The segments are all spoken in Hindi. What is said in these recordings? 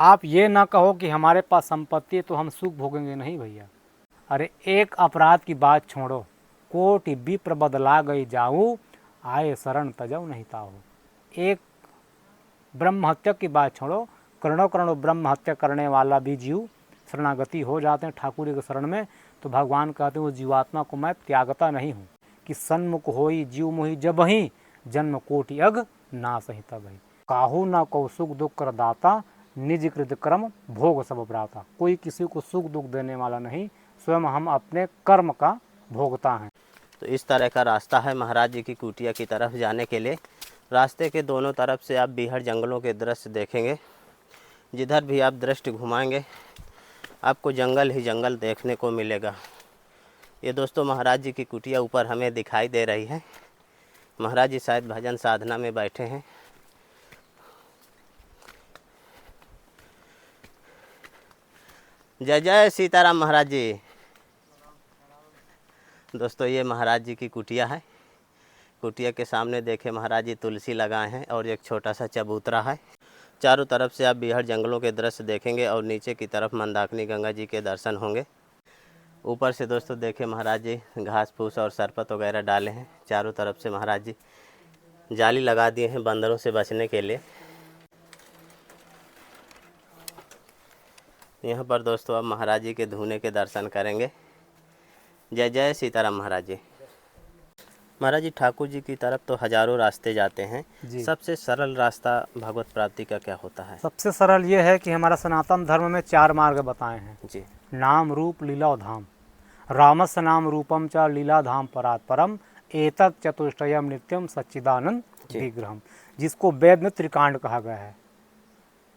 आप ये ना कहो कि हमारे पास संपत्ति है तो हम सुख भोगेंगे, नहीं भैया। अरे एक अपराध की बात छोड़ो, कोटि विप्र बदला गई जाऊँ, आए शरण तजऊ नहीं ताऊ। एक ब्रह्म हत्या की बात छोड़ो, करोड़ों करोड़ों ब्रह्म हत्या करने वाला भी जीव शरणागति हो जाते हैं ठाकुर जी के शरण में, तो भगवान कहते हैं उस जीवात्मा को मैं त्यागता नहीं हूँ कि सन्मुख होई जीव मोहि जबहि, जन्म कोटि अग ना सहिता भई। काहू ना को सुख दुख कर दाता, निज कृत कर्म भोग सब भ्राता। कोई किसी को सुख दुख देने वाला नहीं, स्वयं हम अपने कर्म का भोगता हैं। तो इस तरह का रास्ता है महाराज जी की कुटिया की तरफ जाने के लिए। रास्ते के दोनों तरफ से आप बीहड़ जंगलों के दृश्य देखेंगे। जिधर भी आप दृष्टि घुमाएंगे आपको जंगल ही जंगल देखने को मिलेगा। ये दोस्तों महाराज जी की कुटिया ऊपर हमें दिखाई दे रही है। महाराज जी शायद भजन साधना में बैठे हैं। जय जय सीताराम महाराज जी। दोस्तों ये महाराज जी की कुटिया है। कुटिया के सामने देखे महाराज जी तुलसी लगाए हैं और एक छोटा सा चबूतरा है। चारों तरफ से आप बीहड़ जंगलों के दृश्य देखेंगे और नीचे की तरफ मंदाकिनी गंगा जी के दर्शन होंगे। ऊपर से दोस्तों देखे महाराज जी घास फूस और सरपत वगैरह डाले हैं। चारों तरफ से महाराज जी जाली लगा दिए हैं बंदरों से बचने के लिए। यहाँ पर दोस्तों आप महाराज जी के धूने के दर्शन करेंगे। जय जय सीताराम महाराज जी। महाराज जी ठाकुर जी की तरफ तो हजारों रास्ते जाते हैं, सबसे सरल रास्ता भगवत प्राप्ति का क्या होता है? सबसे सरल ये है कि हमारा सनातन धर्म में 4 मार्ग बताए हैं जी। नाम रूप लीला और धाम। रामस्य नाम रूपम च लीला धाम परात् परम, एतत् चतुष्टयम नित्यम सच्चिदानंद विग्रहम, जिसको वेद में त्रिकांड कहा गया है।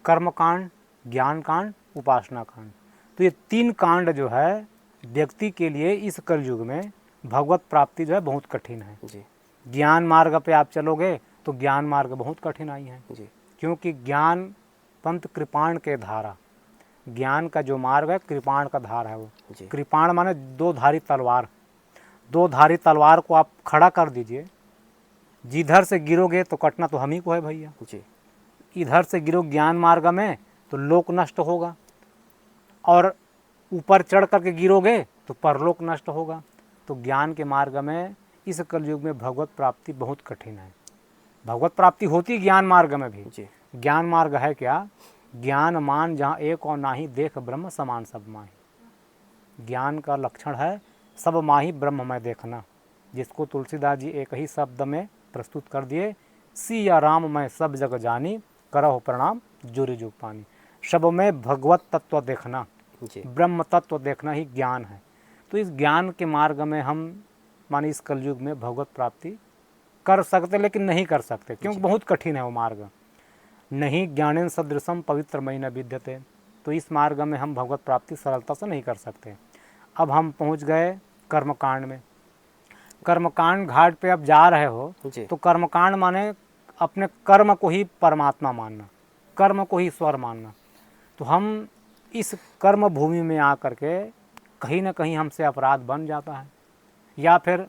कर्म कांड, ज्ञान कांड, उपासना कांड। तो ये 3 कांड जो है व्यक्ति के लिए इस कलयुग में भगवत प्राप्ति जो है बहुत कठिन है जी। ज्ञान मार्ग पे आप चलोगे तो ज्ञान मार्ग बहुत कठिनाई है जी। क्योंकि ज्ञान पंथ कृपाण के धारा, ज्ञान का जो मार्ग है कृपाण का धार है वो। कृपाण माने 2 धारी तलवार। 2 धारी तलवार को आप खड़ा कर दीजिए, जिधर से गिरोगे तो कटना तो हम ही को है भैया जी। इधर से गिरो ज्ञान मार्ग में तो लोक नष्ट होगा, और ऊपर चढ़ करके गिरोगे तो परलोक नष्ट होगा। तो ज्ञान के मार्ग में इस कलयुग में भगवत प्राप्ति बहुत कठिन है। भगवत प्राप्ति होती ज्ञान मार्ग में भी। ज्ञान मार्ग है क्या? ज्ञान मान जहाँ एक और नाही, देख ब्रह्म समान सब माही। ज्ञान का लक्षण है सब माही ब्रह्म में देखना, जिसको तुलसीदास जी एक ही शब्द में प्रस्तुत कर दिए, सिया राम मैं सब जग जानी, करहो प्रणाम जोरी जुग पानी। सब में भगवत तत्व देखना, ब्रह्म तत्व देखना ही ज्ञान है। तो इस ज्ञान के मार्ग में हम माने इस कलयुग में भगवत प्राप्ति कर सकते, लेकिन नहीं कर सकते क्योंकि बहुत कठिन है वो मार्ग। नहीं ज्ञानेन सदृशम पवित्र मयि न विद्यते। तो इस मार्ग में हम भगवत प्राप्ति सरलता से नहीं कर सकते। अब हम पहुंच गए कर्मकांड में। कर्मकांड घाट पे अब जा रहे हो तो कर्मकांड माने अपने कर्म को ही परमात्मा मानना, कर्म को ही ईश्वर मानना। तो हम इस कर्म भूमि में आकर के कहीं ना कहीं हमसे अपराध बन जाता है या फिर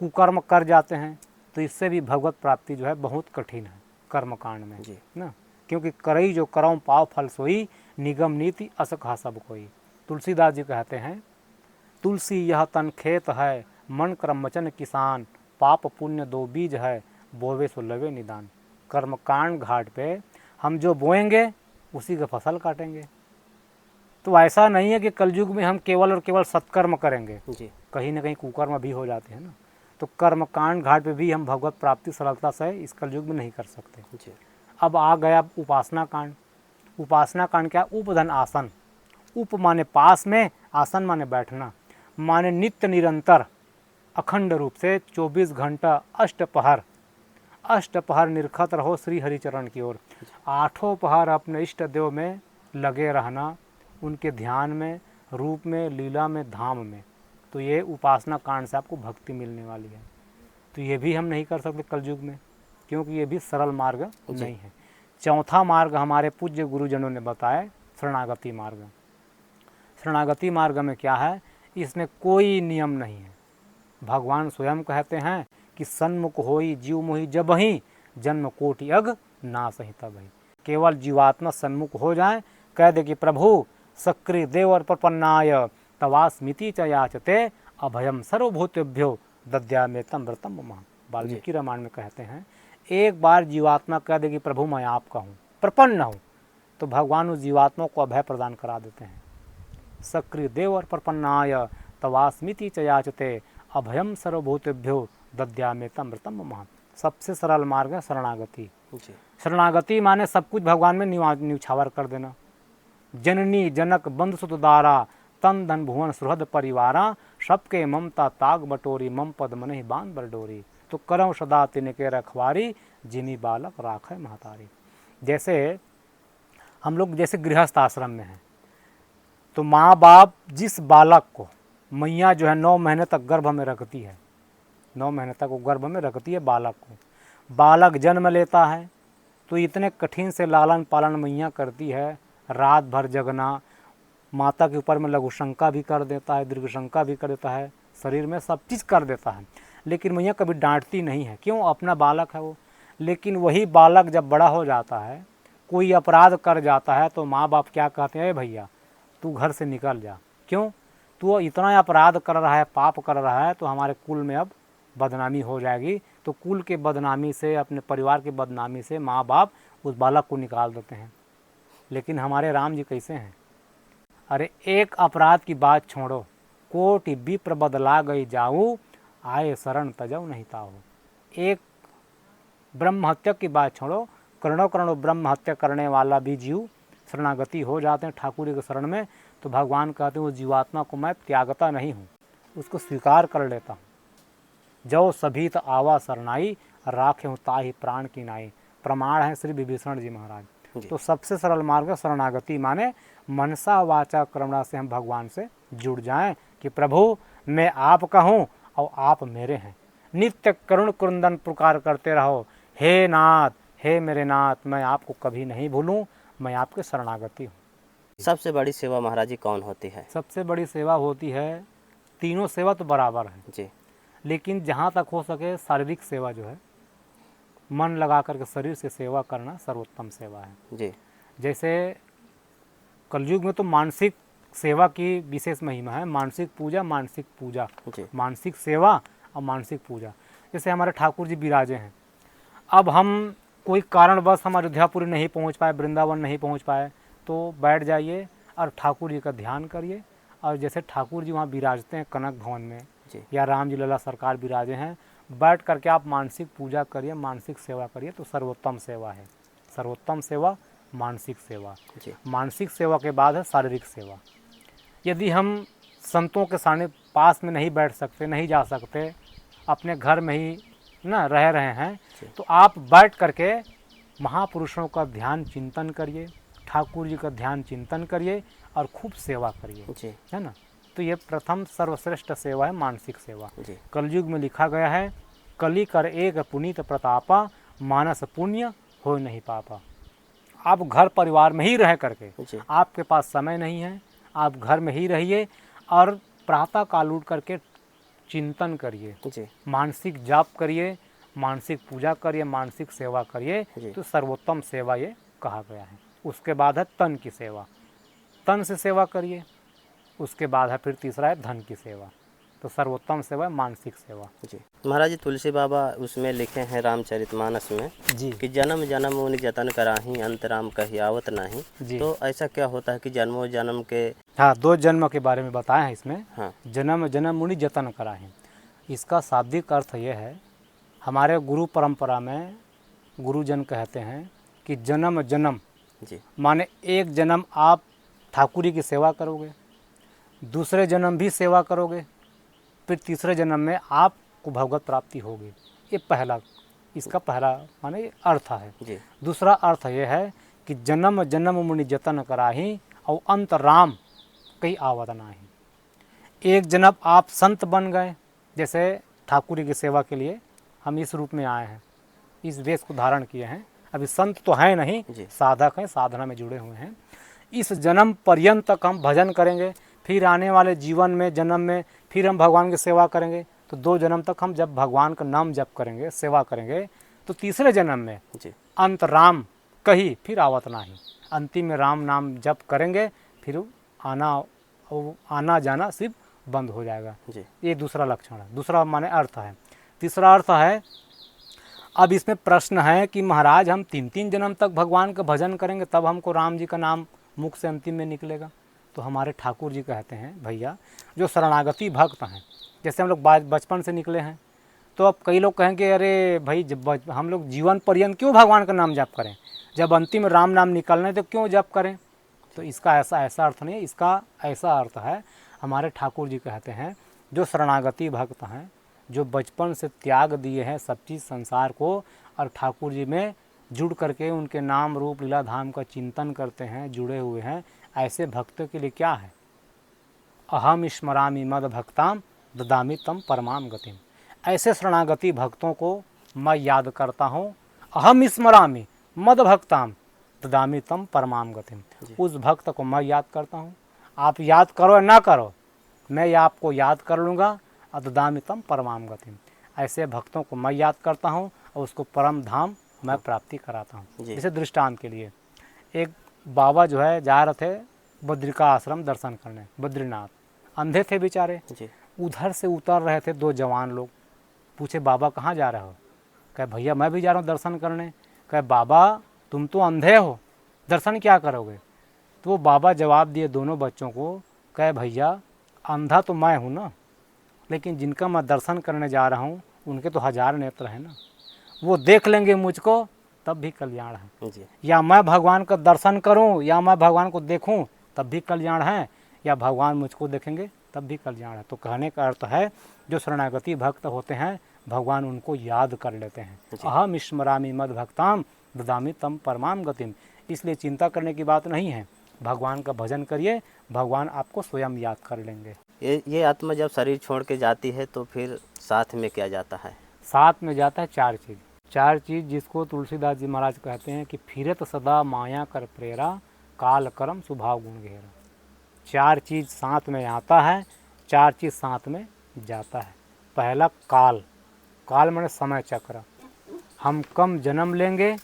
कुकर्म कर जाते हैं, तो इससे भी भगवत प्राप्ति जो है बहुत कठिन है कर्मकांड में ना। क्योंकि करई जो करऊँ पाव फल सोई, निगम नीति अस कहा सब कोई। तुलसीदास जी कहते हैं तुलसी यह तन खेत है, मन कर्म वचन किसान, पाप पुण्य 2 बीज है, बोवे सो लवे निदान। कर्मकांड घाट पे हम जो बोएंगे उसी का फसल काटेंगे। तो ऐसा नहीं है कि कलयुग में हम केवल और केवल सत्कर्म करेंगे कहीं ना कहीं कुकर्म भी हो जाते हैं ना। तो कर्मकांड घाट पे भी हम भगवत प्राप्ति सरलता से इस कलयुग में नहीं कर सकते। अब आ गया उपासना कांड। उपासना कांड क्या? उपधन आसन। उप माने पास में, आसन माने बैठना, माने नित्य निरंतर अखंड रूप से 24 घंटा अष्टपहर निरखत रहो श्री हरिचरण की ओर। 8 पहर अपने इष्ट देव में लगे रहना, उनके ध्यान में, रूप में, लीला में, धाम में। तो ये उपासना कांड से आपको भक्ति मिलने वाली है। तो ये भी हम नहीं कर सकते कलयुग में क्योंकि ये भी सरल मार्ग नहीं है। चौथा मार्ग हमारे पूज्य गुरुजनों ने बताया शरणागति मार्ग। शरणागति मार्ग में क्या है? इसमें कोई नियम नहीं है। भगवान स्वयं कहते हैं कि सन्मुख होई जीव मोहि जबहि, जन्म कोटि अग ना सहिता भई। केवल जीवात्मा सन्मुख हो जाए कह दे कि प्रभु सक्रिय देव और प्रपन्नाय तवास्मिति च याचते अभयम सर्वभूतेभ्यो दद्यामे तम व्रतम मम। वाल्मीकि रामायण में कहते हैं एक बार जीवात्मा कह दे कि प्रभु मैं आपका हूँ, प्रपन्न हूँ, तो भगवान उस जीवात्मा को अभय प्रदान करा देते हैं। सक्रिय देव और प्रपन्नाय तवास्मिति च याचते अभयम सर्वभूतेभ्यो दद्यामे तम व्रतम मम। सबसे सरल मार्ग है शरणागति। शरणागति माने सब कुछ भगवान में न्यौछावर कर देना। जननी जनक बंधु सुत दारा तन धन भुवन सुहृद परिवारा सबके ममता ताग बटोरी मम पद मन ही बांध बरडोरी तो करम सदा तिनके रखवारी जिनी बालक राखे महतारी। जैसे हम लोग जैसे गृहस्थ आश्रम में हैं तो माँ बाप जिस बालक को मैया जो है 9 महीने तक गर्भ में रखती है, 9 महीने तक वो गर्भ में रखती है बालक को, बालक जन्म लेता है तो इतने कठिन से लालन पालन मैया करती है, रात भर जगना, माता के ऊपर में लघु शंका भी कर देता है, दीर्घ शंका भी कर देता है, शरीर में सब चीज़ कर देता है, लेकिन मैया कभी डांटती नहीं है। क्यों? अपना बालक है वो। लेकिन वही बालक जब बड़ा हो जाता है, कोई अपराध कर जाता है तो माँ बाप क्या कहते हैं, भैया तू घर से निकल जा। क्यों? तू इतना अपराध कर रहा है, पाप कर रहा है, तो हमारे कुल में अब बदनामी हो जाएगी। तो कुल के बदनामी से, अपने परिवार के बदनामी से माँ बाप उस बालक को निकाल देते हैं। लेकिन हमारे राम जी कैसे हैं? अरे एक अपराध की बात छोड़ो, कोटि विप्र बदला गई जाऊँ, आए शरण तजऊ नहीं ताऊ। एक ब्रह्म हत्या की बात छोड़ो, करोड़ों करोड़ों ब्रह्म हत्या करने वाला भी जीव शरणागति हो जाते हैं ठाकुर के शरण में, तो भगवान कहते हैं उस जीवात्मा को मैं त्यागता नहीं हूँ, उसको स्वीकार कर लेता हूँ। जो सभी तो आवा शरणाई, राखे हूँ ताहि प्राण की नाई। प्रमाण है श्री विभीषण जी महाराज। तो सबसे सरल मार्ग है शरणागति, माने मनसा वाचा कर्मणा से हम भगवान से जुड़ जाएं कि प्रभु मैं आपका हूँ और आप मेरे हैं। नित्य करुण कुंदन पुकार करते रहो, हे नाथ, हे मेरे नाथ, मैं आपको कभी नहीं भूलूं, मैं आपके शरणागति हूँ। सबसे बड़ी सेवा महाराज जी कौन होती है? सबसे बड़ी सेवा होती है, तीनों सेवा तो बराबर है जी, लेकिन जहाँ तक हो सके शारीरिक सेवा जो है, मन लगा करके शरीर से सेवा करना सर्वोत्तम सेवा है। जी, जैसे कलयुग में तो मानसिक सेवा की विशेष महिमा है, मानसिक पूजा, मानसिक पूजा, मानसिक सेवा और मानसिक पूजा। जैसे हमारे ठाकुर जी विराजे हैं, अब हम कोई कारणवश हम अयोध्यापुरी नहीं पहुंच पाए, वृंदावन नहीं पहुंच पाए, तो बैठ जाइए और ठाकुर जी का ध्यान करिए। और जैसे ठाकुर जी वहाँ विराजते हैं कनक भवन में, या राम जी लला सरकार विराजे हैं, बैठ करके आप मानसिक पूजा करिए, मानसिक सेवा करिए, तो सर्वोत्तम सेवा है। सर्वोत्तम सेवा मानसिक सेवा। मानसिक सेवा के बाद है शारीरिक सेवा। यदि हम संतों के सामने पास में नहीं बैठ सकते, नहीं जा सकते, अपने घर में ही ना रह रहे हैं, तो आप बैठ करके महापुरुषों का ध्यान चिंतन करिए, ठाकुर जी का ध्यान चिंतन करिए और खूब सेवा करिए, है ना। तो ये प्रथम सर्वश्रेष्ठ सेवा है मानसिक सेवा। कलयुग में लिखा गया है, कली कर एक पुनीत प्रतापा, मानस पुण्य हो नहीं पापा। आप घर परिवार में ही रह करके, आपके पास समय नहीं है, आप घर में ही रहिए और प्रातः काल उठ करके चिंतन करिए, मानसिक जाप करिए, मानसिक पूजा करिए, मानसिक सेवा करिए, तो सर्वोत्तम सेवा ये कहा गया है। उसके बाद है तन की सेवा, तन से सेवा करिए। उसके बाद है फिर तीसरा है धन की सेवा। तो सर्वोत्तम सेवा है मानसिक सेवा। जी महाराज जी, तुलसी बाबा उसमें लिखे हैं रामचरितमानस में जी कि जन्म जन्म मुनि जतन कराही, अंत राम कही आवत नहीं। तो ऐसा क्या होता है कि जन्मों जन्म के, हाँ, 2 जन्म के बारे में बताया है इसमें। हाँ, जन्म जन्म मुनि जतन कराही, इसका शाब्दिक अर्थ यह है, हमारे गुरु परंपरा में गुरुजन कहते हैं कि जन्म जन्म माने एक जन्म आप ठाकुरी की सेवा करोगे, दूसरे जन्म भी सेवा करोगे, फिर तीसरे जन्म में आपको भगवत प्राप्ति होगी। ये पहला, इसका पहला माने अर्थ है। दूसरा अर्थ ये है कि जन्म जन्म मुनि जतन कराही और अंत राम कई आवत नाही। एक जन्म आप संत बन गए, जैसे ठाकुरी की सेवा के लिए हम इस रूप में आए हैं, इस वेश को धारण किए हैं। अभी संत तो है नहीं, साधक हैं, साधना में जुड़े हुए हैं। इस जन्म पर्यंत तक हम भजन करेंगे, फिर आने वाले जीवन में जन्म में फिर हम भगवान की सेवा करेंगे। तो 2 जन्म तक हम जब भगवान का नाम जप करेंगे, सेवा करेंगे, तो तीसरे जन्म में अंत राम कही फिर आवत नाही। अंतिम में राम नाम जप करेंगे, फिर आना जाना सिर्फ बंद हो जाएगा। जी ये दूसरा लक्षण है, दूसरा माने अर्थ है। तीसरा अर्थ है, अब इसमें प्रश्न है कि महाराज हम 3-3 जन्म तक भगवान का भजन करेंगे तब हमको राम जी का नाम मुख से अंतिम में निकलेगा। तो हमारे ठाकुर जी कहते हैं भैया जो शरणागति भक्त हैं, जैसे हम लोग बचपन से निकले हैं, तो अब कई लोग कहेंगे अरे भाई जब हम लोग जीवन पर्यंत क्यों भगवान का नाम जप करें, जब अंतिम राम नाम निकलने तो क्यों जप करें। तो इसका ऐसा अर्थ नहीं, इसका ऐसा अर्थ है, हमारे ठाकुर जी कहते हैं जो शरणागति भक्त हैं, जो बचपन से त्याग दिए हैं सब चीज़ संसार को और ठाकुर जी में जुड़ करके उनके नाम रूप लीला धाम का चिंतन करते हैं, जुड़े हुए हैं, ऐसे भक्तों के लिए क्या है, अहम स्मरामि मद भक्ताम ददामि तम परमाम गतिम। ऐसे शरणागति भक्तों को मैं याद करता हूँ, अहम स्मरामि मद भक्ताम ददामि तम परमाम गतिम। उस भक्त को मैं याद करता हूँ, आप याद करो या ना करो, मैं आपको याद कर लूँगा, ददामि तम परमाम गतिम। ऐसे भक्तों को मैं याद करता हूँ और उसको परम धाम मैं प्राप्ति कराता हूँ। जैसे दृष्टांत के लिए एक बाबा जो है जा रहे थे बद्रिका आश्रम दर्शन करने, बद्रीनाथ, अंधे थे बेचारे, उधर से उतर रहे थे 2 जवान लोग, पूछे बाबा कहाँ जा रहे हो, कहे भैया मैं भी जा रहा हूँ दर्शन करने। कहे बाबा तुम तो अंधे हो, दर्शन क्या करोगे। तो वो बाबा जवाब दिए दोनों बच्चों को, कहे भैया अंधा तो मैं हूँ ना, लेकिन जिनका मैं दर्शन करने जा रहा हूँ उनके तो 1000 नेत्र हैं ना, वो देख लेंगे मुझको तब भी कल्याण है। या मैं भगवान का दर्शन करूं या मैं भगवान को देखूं तब भी कल्याण है, या भगवान मुझको देखेंगे तब भी कल्याण है। तो कहने का अर्थ है जो शरणागति भक्त होते हैं भगवान उनको याद कर लेते हैं। अहम स्मरामि मद भक्ताम ददामि तम परमाम गतिम। इसलिए चिंता करने की बात नहीं है, भगवान का भजन करिए, भगवान आपको स्वयं याद कर लेंगे। ये आत्मा जब शरीर छोड़ के जाती है तो फिर साथ में क्या जाता है। साथ में जाता है 4 चीज़ जिसको तुलसीदास जी महाराज कहते हैं कि फिरत सदा माया कर प्रेरा काल कर्म स्वभाव गुण घेरा। 4 चीज़ साथ में आता है, 4 चीज़ साथ में जाता है। पहला काल, काल माने समय चक्र, हम कम जन्म लेंगे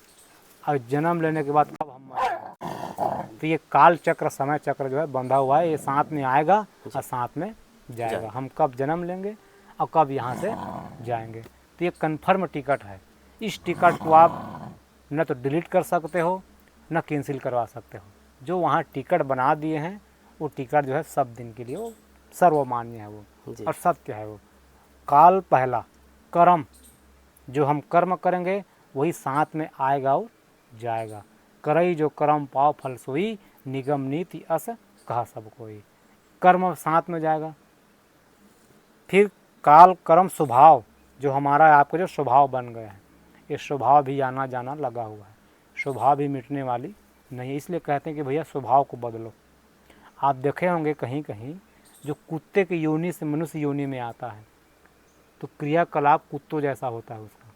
और जन्म लेने के बाद कब हम मरेंगे। तो ये काल चक्र समय चक्र जो है बंधा हुआ है, ये साथ में आएगा और साथ में जाएगा। हम कब जन्म लेंगे और कब यहाँ से जाएंगे। तो ये कन्फर्म टिकट है, इस टिकट को आप न तो डिलीट कर सकते हो न कैंसिल करवा सकते हो। जो वहाँ टिकट बना दिए हैं वो टिकट जो है सब दिन के लिए वो सर्वमान्य है वो और सत्य है वो। काल पहला, कर्म जो हम कर्म करेंगे वही साथ में आएगा और जाएगा। करई जो कर्म पाव फल सोई निगम नीति अस कहा सब कोई। कर्म साथ में जाएगा। फिर काल कर्म स्वभाव, जो हमारा आपका जो स्वभाव बन गया है, ये स्वभाव भी आना जाना लगा हुआ है, स्वभाव भी मिटने वाली नहीं। इसलिए कहते हैं कि भैया स्वभाव को बदलो। आप देखे होंगे कहीं कहीं जो कुत्ते की योनि से मनुष्य योनि में आता है तो क्रियाकलाप कुत्तों जैसा होता है उसका।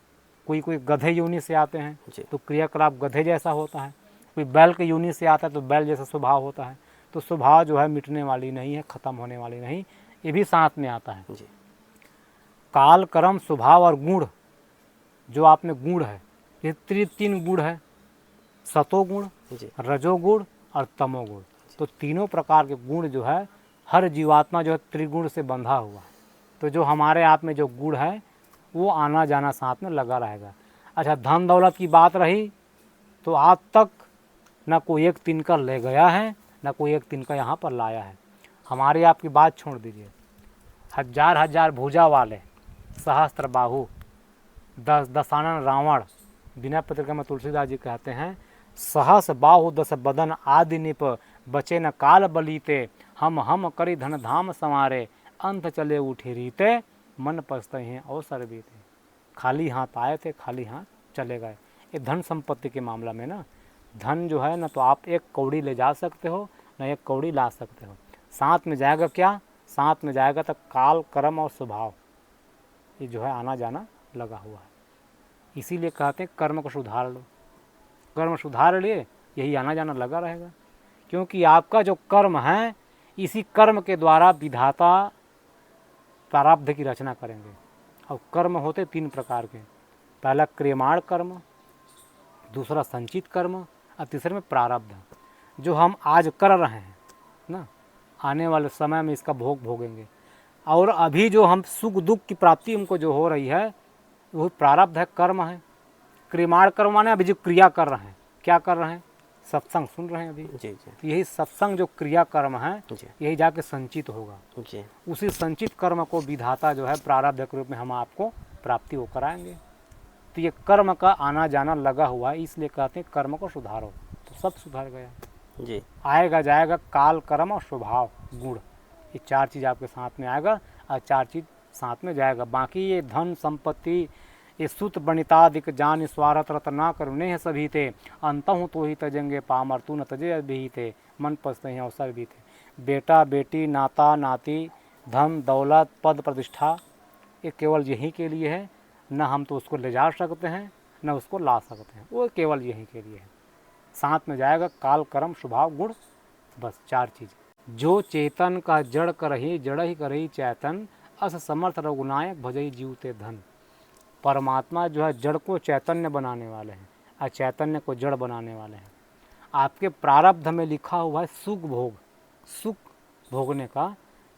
कोई गधे योनि से आते हैं तो क्रियाकलाप गधे जैसा होता है। कोई बैल के योनि से आता है तो बैल जैसा स्वभाव होता है। तो स्वभाव जो है मिटने वाली नहीं है, ख़त्म होने वाली नहीं, ये भी साथ में आता है। काल कर्म स्वभाव और गुण, जो आप में गुण है, ये 3 गुण है, सतोगुण, रजोगुण और तमोगुण। तो तीनों प्रकार के गुण जो है हर जीवात्मा जो है त्रिगुण से बंधा हुआ है। तो जो हमारे आप में जो गुण है वो आना जाना साथ में लगा रहेगा। अच्छा, धन दौलत की बात रही तो आज तक ना कोई एक तिनका ले गया है ना कोई एक तिनका यहाँ पर लाया है। हमारी आपकी बात छोड़ दीजिए, 1000 भुजा वाले, सहस्त्र बाहु, 10 दशानन रावण, बिना पत्रिका में तुलसीदास जी कहते हैं सहस बाहु 10 बदन आदि निप बचे न काल बलीते हम करी धन धाम संवारे अंत चले उठे रीते मन पछते हैं अवसर बीते। खाली हाथ आए थे खाली हाथ चले गए। ये धन संपत्ति के मामला में ना, धन जो है ना तो आप 1 कौड़ी ले जा सकते हो ना 1 कौड़ी ला सकते हो। साथ में जाएगा क्या, साथ में जाएगा तो काल कर्म और स्वभाव, ये जो है आना जाना लगा हुआ है। इसीलिए कहते हैं कर्म को सुधार लो। कर्म सुधार लिए यही आना जाना लगा रहेगा, क्योंकि आपका जो कर्म है इसी कर्म के द्वारा विधाता प्रारब्ध की रचना करेंगे। और कर्म होते 3 प्रकार के, पहला क्रियमाण कर्म, दूसरा संचित कर्म और तीसरे में प्रारब्ध। जो हम आज कर रहे हैं ना, आने वाले समय में इसका भोग भोगेंगे। और अभी जो हम सुख दुख की प्राप्ति हमको जो हो रही है वो प्रारब्ध है, कर्म है। क्रियमाण कर्म माने अभी जो क्रिया कर रहे हैं, क्या कर रहे हैं, सत्संग सुन रहे हैं अभी। जी जी तो यही सत्संग जो क्रिया कर्म है जी यही जाके संचित होगा। जी उसी संचित कर्म को विधाता जो है प्रारब्ध के रूप में हम आपको प्राप्ति हो कराएंगे। तो ये कर्म का आना जाना लगा हुआ है, इसलिए कहते हैं कर्म को सुधारो। तो सब सुधर गया, जी आएगा जाएगा काल, कर्म और स्वभाव गुण, ये चार चीज़ आपके साथ में आएगा और चार चीज़ साथ में जाएगा। बाकी ये धन संपत्ति, ये सुत बनितादिक जान स्वार्थ रतना करुणे है सभी थे, अंतहु तो ही तजेंगे पामर तू न तजे भी थे, मन पसते हैं अवसर भी थे। बेटा बेटी, नाता नाती, धन दौलत, पद प्रतिष्ठा, ये केवल यही के लिए है। न हम तो उसको ले जा सकते हैं न उसको ला सकते हैं, वो केवल यही के लिए है। साथ में जाएगा काल कर्म स्वभाव गुण, बस चार चीज़। जो चेतन का जड़ करही जड़ ही करही चैतन, अस समर्थ रघुनायक भजई जीवते धन। परमात्मा जो है जड़ को चैतन्य बनाने वाले हैं और चैतन्य को जड़ बनाने वाले हैं। आपके प्रारब्ध में लिखा हुआ है सुख भोग, सुख भोगने का,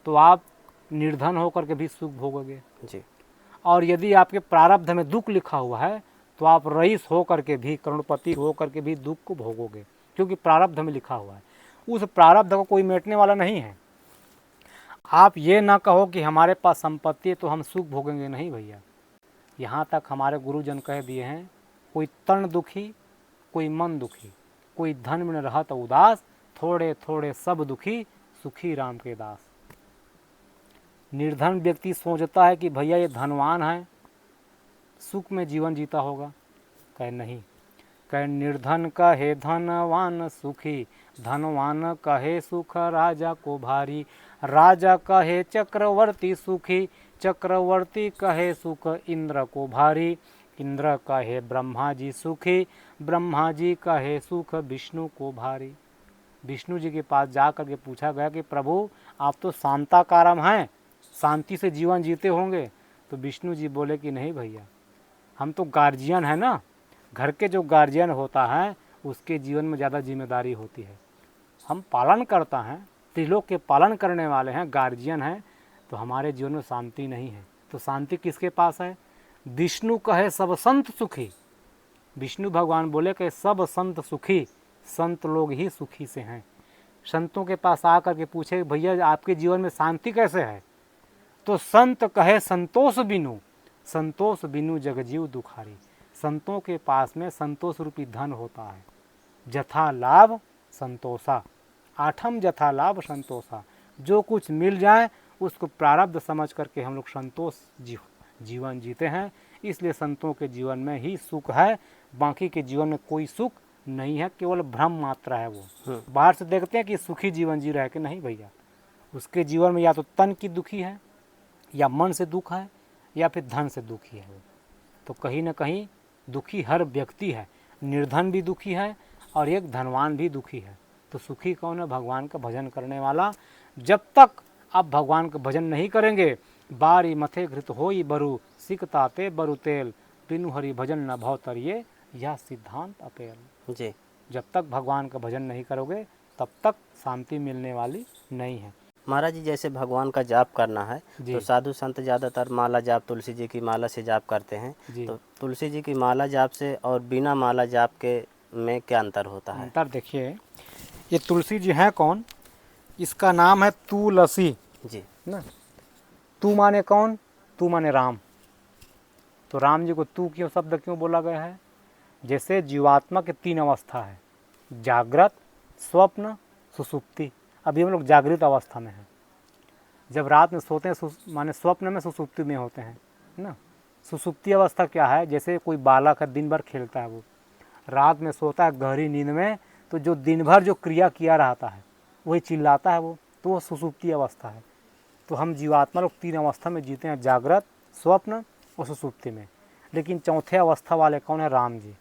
तो आप निर्धन होकर के भी सुख भोगोगे। जी और यदि आपके प्रारब्ध में दुख लिखा हुआ है तो आप रईस होकर के भी, करोड़पति होकर के भी दुख को भोगोगे, क्योंकि प्रारब्ध में लिखा हुआ है। उस प्रारब्ध को कोई मिटने वाला नहीं है। आप ये ना कहो कि हमारे पास संपत्ति है तो हम सुख भोगेंगे, नहीं भैया। यहाँ तक हमारे गुरुजन कह दिए हैं, कोई तन दुखी, कोई मन दुखी, कोई धन में रहत उदास, थोड़े थोड़े सब दुखी, सुखी राम के दास। निर्धन व्यक्ति सोचता है कि भैया ये धनवान है, सुख में जीवन जीता होगा। कहे नहीं, कहे निर्धन कहे धनवान सुखी, धनवान कहे सुख राजा को भारी, राजा कहे चक्रवर्ती सुखी, चक्रवर्ती कहे सुख इंद्र को भारी, इंद्र कहे ब्रह्मा जी सुखी, ब्रह्मा जी कहे सुख विष्णु को भारी। विष्णु जी के पास जा कर के पूछा गया कि प्रभु आप तो शांताकारम हैं, शांति से जीवन जीते होंगे। तो विष्णु जी बोले कि नहीं भैया, हम तो गार्जियन है ना, घर के जो गार्जियन होता है उसके जीवन में ज़्यादा जिम्मेदारी होती है। हम पालन करता हैं, त्रिलोक के पालन करने वाले हैं, गार्जियन हैं, तो हमारे जीवन में शांति नहीं है। तो शांति किसके पास है? विष्णु कहे सब संत सुखी, विष्णु भगवान बोले कि सब संत सुखी, संत लोग ही सुखी से हैं। संतों के पास आकर के पूछे भैया आपके जीवन में शांति कैसे है? तो संत कहे संतोष बिनु, संतोष बिनु जगजीव दुखारी। संतों के पास में संतोष रूपी धन होता है। जथा लाभ संतोषा, आठम जथा लाभ संतोषा, जो कुछ मिल जाए उसको प्रारब्ध समझ करके हम लोग संतोष जीवन जीते हैं। इसलिए संतों के जीवन में ही सुख है, बाकी के जीवन में कोई सुख नहीं है, केवल भ्रम मात्रा है। वो बाहर से देखते हैं कि सुखी जीवन जी रहा है कि नहीं भैया, उसके जीवन में या तो तन की दुखी है, या मन से दुख है, या फिर धन से दुखी है। तो कहीं ना कहीं दुखी हर व्यक्ति है, निर्धन भी दुखी है और एक धनवान भी दुखी है। तो सुखी कौन है? भगवान का भजन करने वाला। जब तक आप भगवान का भजन नहीं करेंगे, बारी मथे घृत होई बरु, सिकताते बरु तेल, बिनु हरि भजन न भव तरिये, यह सिद्धांत अपेल। जी जब तक भगवान का भजन नहीं करोगे तब तक शांति मिलने वाली नहीं है। महाराज जी, जैसे भगवान का जाप करना है तो साधु संत ज़्यादातर माला जाप तुलसी जी की माला से जाप करते हैं। तो तुलसी जी की माला जाप से और बिना माला जाप के में क्या अंतर होता है? अंतर देखिए, ये तुलसी जी हैं कौन? इसका नाम है तुलसी जी ना। तू माने कौन? तू माने राम। तो राम जी को तू क्यों शब्द क्यों बोला गया है? जैसे जीवात्मा के तीन अवस्था है, जागृत, स्वप्न, सुसुप्ति। अभी हम लोग जागृत अवस्था में हैं। जब रात में सोते हैं माने स्वप्न में, सुसुप्ति में होते हैं ना। सुसुप्ति अवस्था क्या है? जैसे कोई बालक है, दिन भर खेलता है, वो रात में सोता है गहरी नींद में, तो जो दिन भर जो क्रिया किया रहता है वही चिल्लाता है वो, तो वो सुसुप्ति अवस्था है। तो हम जीवात्मा लोग तीन अवस्था में जीते हैं, जागृत, स्वप्न और सुसुप्ति में। लेकिन चौथे अवस्था वाले कौन है? राम जी।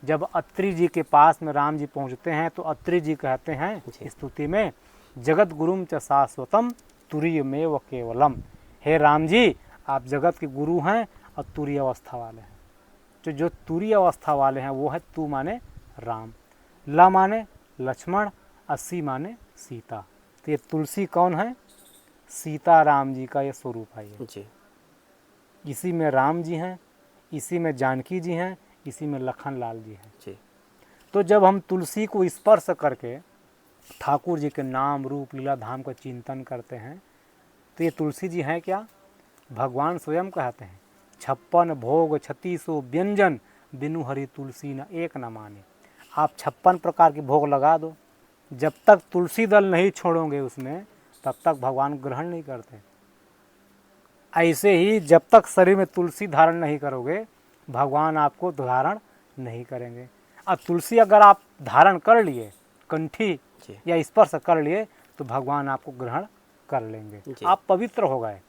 जब अत्रि जी के पास में राम जी पहुँचते हैं तो अत्रि जी कहते हैं स्तुति में, जगत गुरुम च शाश्वतम तुरीयमेव केवलम। हे राम जी, आप जगत के गुरु हैं और तुरीय अवस्था वाले हैं। जो तुरीय अवस्था वाले हैं वो है तू माने राम, ल माने लक्ष्मण 80 माने सीता। तो ये तुलसी कौन है? सीता राम जी का ये स्वरूप है। ये जी इसी में राम जी हैं, इसी में जानकी जी हैं, इसी में लखन लाल जी हैं। जी तो जब हम तुलसी को स्पर्श करके ठाकुर जी के नाम रूप लीला धाम का चिंतन करते हैं तो ये तुलसी जी हैं क्या? भगवान स्वयं कहते हैं 56 भोग 36 व्यंजन बिनु हरि तुलसी न एक न माने। आप 56 प्रकार के भोग लगा दो, जब तक तुलसी दल नहीं छोड़ोगे उसमें तब तक भगवान ग्रहण नहीं करते। ऐसे ही जब तक शरीर में तुलसी धारण नहीं करोगे भगवान आपको धारण नहीं करेंगे। अब तुलसी अगर आप धारण कर लिए, कंठी जी या स्पर्श कर लिए तो भगवान आपको ग्रहण कर लेंगे, जी। आप पवित्र हो गए।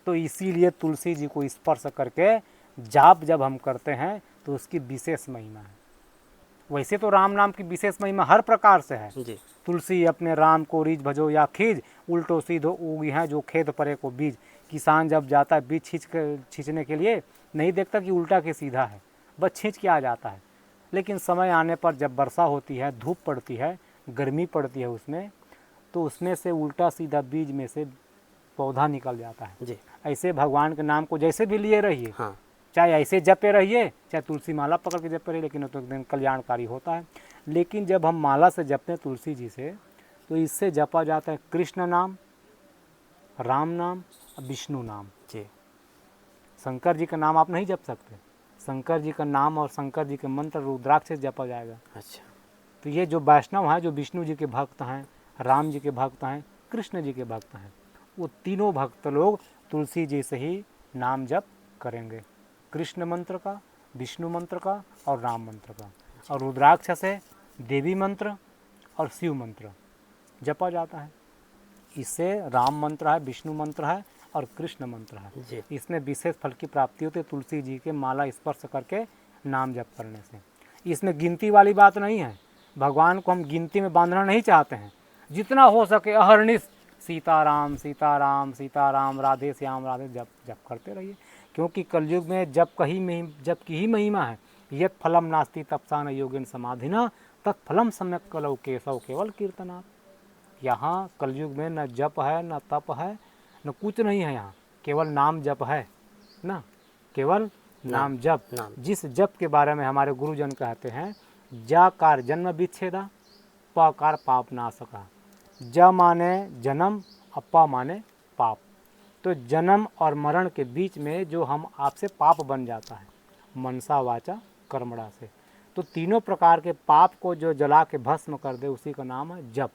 तो इसीलिए तुलसी जी को स्पर्श करके जाप जब हम करते हैं तो उसकी विशेष महिमा है। वैसे तो राम नाम की विशेष महिमा हर प्रकार से है। जी तुलसी अपने राम को रीझ भजो या खींच, उल्टो सीधो उगी हैं जो खेत परे को बीज। किसान जब जाता है बीज छींचने के लिए नहीं देखता कि उल्टा के सीधा है, बस छींच के आ जाता है। लेकिन समय आने पर जब वर्षा होती है, धूप पड़ती है, गर्मी पड़ती है उसमें, तो उसमें से उल्टा सीधा बीज में से पौधा निकल जाता है। जी ऐसे भगवान के नाम को जैसे भी लिए रहिए, हाँ चाहे ऐसे जपे रहिए चाहे तुलसी माला पकड़ के जपे रहिए, लेकिन वो तो एकदम कल्याणकारी होता है। लेकिन जब हम माला से जपते हैं तुलसी जी से तो इससे जपा जाता है कृष्ण नाम, राम नाम और विष्णु नाम। जी शंकर जी का नाम आप नहीं जप सकते, शंकर जी का नाम और शंकर जी के मंत्र रुद्राक्ष से जपा जाएगा। अच्छा तो ये जो वैष्णव हैं, जो विष्णु जी के भक्त हैं, राम जी के भक्त हैं, कृष्ण जी के भक्त हैं, वो तीनों भक्त लोग तुलसी जी से ही नाम जप करेंगे, कृष्ण मंत्र का, विष्णु मंत्र का और राम मंत्र का। और रुद्राक्ष से देवी मंत्र और शिव मंत्र जपा जाता है। इससे राम मंत्र है, विष्णु मंत्र है और कृष्ण मंत्र है। जी इसमें विशेष फल की प्राप्ति होती है तुलसी जी के माला स्पर्श करके नाम जप करने से। इसमें गिनती वाली बात नहीं है, भगवान को हम गिनती में बांधना नहीं चाहते हैं। जितना हो सके अहर्निश सीताराम सीताराम सीताराम राधे श्याम राधे जप जप करते रहिए, क्योंकि कलयुग में जप की ही महिमा है। यत फलम नास्ति तपसा न योगेन समाधिना तत्फलम सम्यक कलौ केशव केवल कीर्तनात्। यहाँ कलयुग में न जप है, न तप है, न कुछ नहीं है, यहाँ केवल नाम जप है ना, केवल नाम जप। नाम। जिस जप के बारे में हमारे गुरुजन कहते हैं, जाकार जन्म विच्छेदा, पकार पाप नाशका। ज माने जन्म, अपा माने पाप। तो जन्म और मरण के बीच में जो हम आपसे पाप बन जाता है मनसा वाचा कर्मणा से, तो तीनों प्रकार के पाप को जो जला के भस्म कर दे उसी का नाम है जप।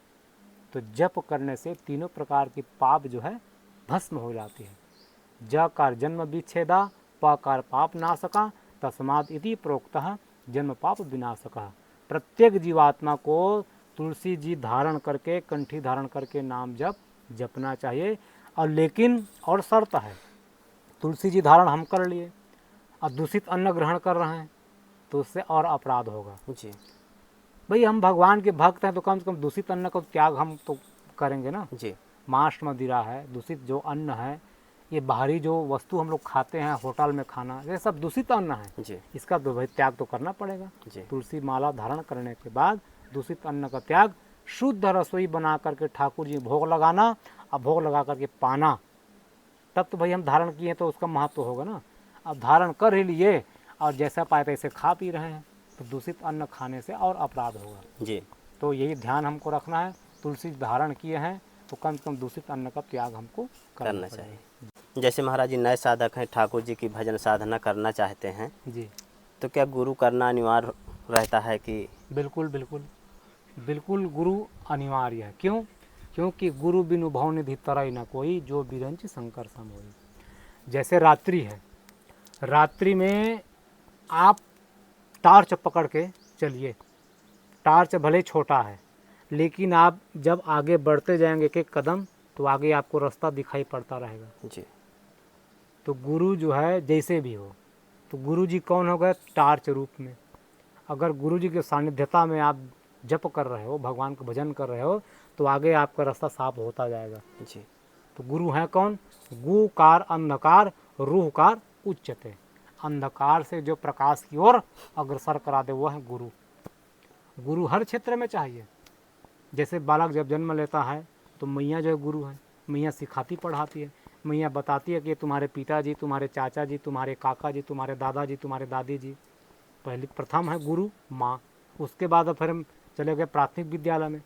तो जप करने से तीनों प्रकार की पाप जो है भस्म हो जाती है। जकार जन्म विच्छेदा, पकार पाप नाशका, तस्माद इति प्रोक्तः जन्म पाप विनाशका। प्रत्येक जीवात्मा को तुलसी जी धारण करके, कंठी धारण करके नाम जपना चाहिए। और लेकिन और शर्त है, तुलसी जी धारण हम कर लिए और दूषित अन्न ग्रहण कर रहे हैं तो उससे और अपराध होगा। जी भाई हम भगवान के भक्त हैं तो कम से कम दूषित अन्न का त्याग हम तो करेंगे ना। जी मांस मदिरा है, दूषित जो अन्न है, ये बाहरी जो वस्तु हम लोग खाते हैं होटल में खाना, ये सब दूषित अन्न है, जी इसका तो भाई त्याग तो करना पड़ेगा। जी तुलसी माला धारण करने के बाद दूषित अन्न का त्याग, शुद्ध रसोई बना करके ठाकुर जी भोग लगाना और भोग लगा करके पाना, तब तो भाई हम धारण किए तो उसका महत्व होगा ना। अब धारण कर ही लिए और जैसा पाए तैसे खा पी रहे हैं तो दूषित अन्न खाने से और अपराध होगा। जी तो यही ध्यान हमको रखना है, तुलसी धारण किए हैं तो कम से कम दूषित अन्न का त्याग हमको करना पड़ेगा। चाहिए। जैसे महाराज जी नए साधक हैं, ठाकुर जी की भजन साधना करना चाहते हैं, जी तो क्या गुरु करना अनिवार्य रहता है कि? बिल्कुल बिल्कुल बिल्कुल गुरु अनिवार्य है। क्यों? क्योंकि गुरु बिनु भव निधि तरई न कोई, जो बिरंच शंकर सम होई। जैसे रात्रि है, रात्रि में आप टार्च पकड़ के चलिए, टार्च भले छोटा है लेकिन आप जब आगे बढ़ते जाएंगे एक एक कदम तो आगे आपको रास्ता दिखाई पड़ता रहेगा। जी तो गुरु जो है जैसे भी हो, तो गुरु जी कौन हो गए? टार्च रूप में। अगर गुरु जी के सानिध्यता में आप जप कर रहे हो, भगवान का भजन कर रहे हो, तो आगे आपका रास्ता साफ होता जाएगा। जी तो गुरु हैं कौन? गुकार अंधकार रूहकार उच्चते। अंधकार से जो प्रकाश की ओर अग्रसर करा दे वो है गुरु। गुरु हर क्षेत्र में चाहिए, जैसे बालक जब जन्म लेता है तो मैया जो है गुरु है, मैया सिखाती पढ़ाती है, मैया बताती है कि तुम्हारे पिताजी, तुम्हारे चाचा जी, तुम्हारे काका जी, तुम्हारे दादाजी, तुम्हारे दादी जी। पहले प्रथम है गुरु माँ। उसके बाद अब फिर हम चले गए प्राथमिक विद्यालय में,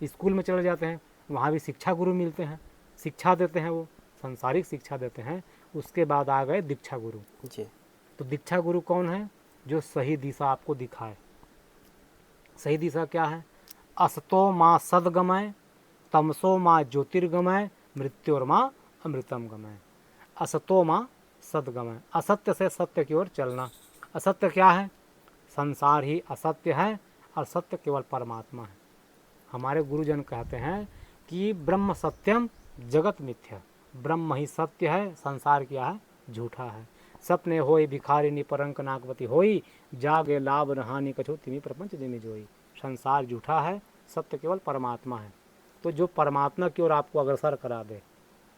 स्कूल में चले जाते हैं, वहाँ भी शिक्षा गुरु मिलते हैं, शिक्षा देते हैं, वो संसारिक शिक्षा देते हैं। उसके बाद आ गए दीक्षा गुरु जी। तो दीक्षा गुरु कौन है? जो सही दिशा आपको दिखाए। सही दिशा क्या है? असतो माँ सदगमय, तमसो माँ ज्योतिर्गमय, मृत्योर्मा अमृतम गमय। असतो माँ सदगमय, असत्य से सत्य की ओर चलना। असत्य क्या है? संसार ही असत्य है और सत्य केवल परमात्मा है। हमारे गुरुजन कहते हैं कि ब्रह्म सत्यम जगत मिथ्या, ब्रह्म ही सत्य है, संसार क्या है? झूठा है। सपने होई भिखारिनी परंक नागवती होई, जागे लाभ नहानि कछो तिमी प्रपंच जिमि जोई। संसार झूठा है, सत्य केवल परमात्मा है। तो जो परमात्मा की ओर आपको अग्रसर करा दे।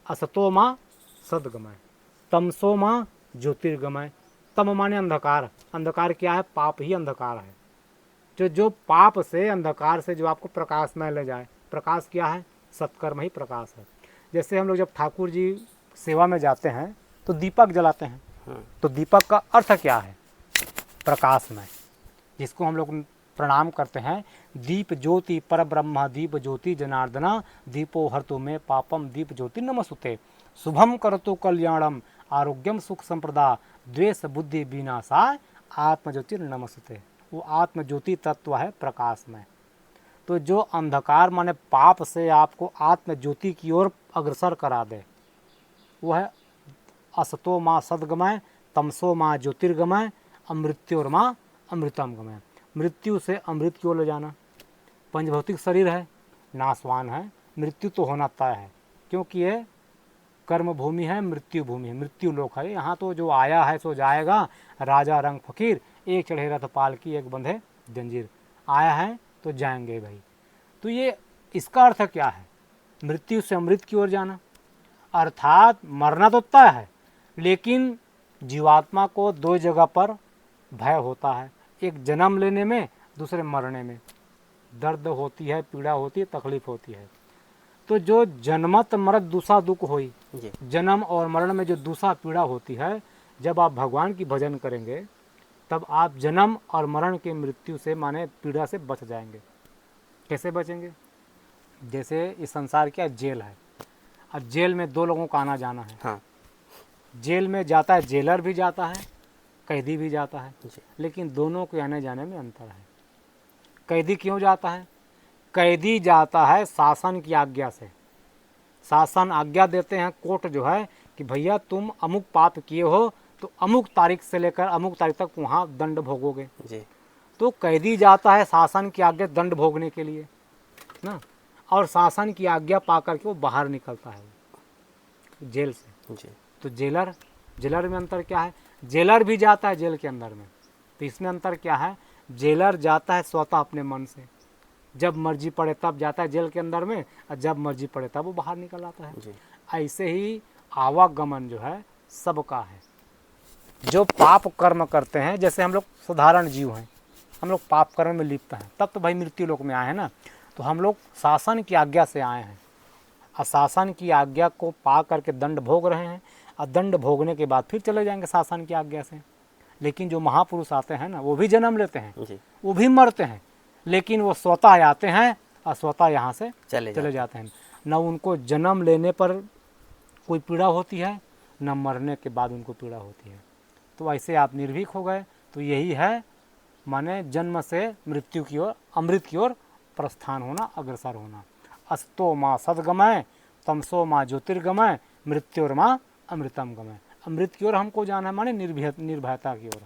असतो माँ सदगमय, तमसो माँ ज्योतिर्गमय। तम माने अंधकार, अंधकार क्या है? पाप ही अंधकार है। जो पाप से, अंधकार से जो आपको प्रकाश में ले जाए। प्रकाश क्या है? सत्कर्म ही प्रकाश है। जैसे हम लोग जब ठाकुर जी सेवा में जाते हैं तो दीपक जलाते हैं, तो दीपक का अर्थ क्या है? प्रकाशमय, जिसको हम लोग प्रणाम करते हैं। दीप ज्योति पर ब्रह्म दीप ज्योति जनार्दना, दीपो हरतु में पापम दीप ज्योति नमस्तुते। शुभम करतु कल्याणम आरोग्यम सुख संप्रदा, द्वेष बुद्धि विनाशाय आत्मज्योति नमस्तुते। वो आत्मज्योति तत्व है प्रकाशमय। तो जो अंधकार माने पाप से आपको आत्मज्योति की ओर अग्रसर करा दे, वो है असतो माँ सदगमय, तमसो माँ ज्योतिर्गमय, अमृत्योर्मा अमृतम गमय। मृत्यु से अमृत की ओर ले जाना। पंचभौतिक शरीर है, नाशवान है, मृत्यु तो होना तय है, क्योंकि ये कर्म भूमि है, मृत्यु भूमि है, मृत्यु लोक है। यहाँ तो जो आया है सो जाएगा। राजा रंग फकीर, एक चढ़े रथ पाल की, एक बंधे जंजीर। आया है तो जाएंगे भाई। तो ये इसका अर्थ क्या है? मृत्यु से अमृत की ओर जाना, अर्थात मरना तो तय है, लेकिन जीवात्मा को दो जगह पर भय होता है। एक जन्म लेने में, दूसरे मरने में। दर्द होती है, पीड़ा होती है, तकलीफ होती है। तो जो जन्मत मरत दूसरा दुख होई, जन्म और मरण में जो दूसरा पीड़ा होती है, जब आप भगवान की भजन करेंगे तब आप जन्म और मरण की मृत्यु से माने पीड़ा से बच जाएंगे। कैसे बचेंगे? जैसे इस संसार क्या जेल है, अब जेल में दो लोगों का आना जाना है। हाँ। जेल में जाता है, जेलर भी जाता है, कैदी भी जाता है, जी। लेकिन दोनों के आने जाने में अंतर है। कैदी क्यों जाता है? कैदी जाता है शासन की आज्ञा से। शासन आज्ञा देते हैं, कोर्ट जो है, कि भैया तुम अमुक पाप किए हो तो अमुक तारीख से लेकर अमुक तारीख तक वहाँ दंड भोगोगे। जी। तो कैदी जाता है शासन की आज्ञा दंड भोगने के लिए ना, और शासन की आज्ञा पा करके वो बाहर निकलता है जेल से। जी। तो जेलर में अंतर क्या है? जेलर भी जाता है जेल के अंदर में, तो इसमें अंतर क्या है? जेलर जाता है स्वतः अपने मन से, जब मर्जी पड़े तब जाता है जेल के अंदर में, और जब मर्जी पड़े तब वो बाहर निकल आता है। जी। ऐसे ही आवागमन जो है सबका है। जो पाप कर्म करते हैं, जैसे हम लोग साधारण जीव हैं, हम लोग पाप कर्म में लिप्त हैं, तब तो भाई मृत्यु लोक में आए हैं ना। तो हम लोग शासन की आज्ञा से आए हैं, और शासन की आज्ञा को पा करके दंड भोग रहे हैं, और दंड भोगने के बाद फिर चले जाएंगे शासन की आज्ञा से। लेकिन जो महापुरुष आते हैं ना, वो भी जन्म लेते हैं, जी। वो भी मरते हैं, लेकिन वो स्वतः आते हैं और स्वतः यहाँ से चले जाते हैं। न उनको जन्म लेने पर कोई पीड़ा होती है, न मरने के बाद उनको पीड़ा होती है। तो ऐसे आप निर्भीक हो गए। तो यही है माने जन्म से मृत्यु की ओर, अमृत की ओर प्रस्थान होना, अग्रसर होना। अस्तो माँ सदगमय, तमसो माँ ज्योतिर्गमय, मृत्योर्मा अमृतम गमय। अमृत की ओर हमको जाना है, माने निर्भयता की ओर।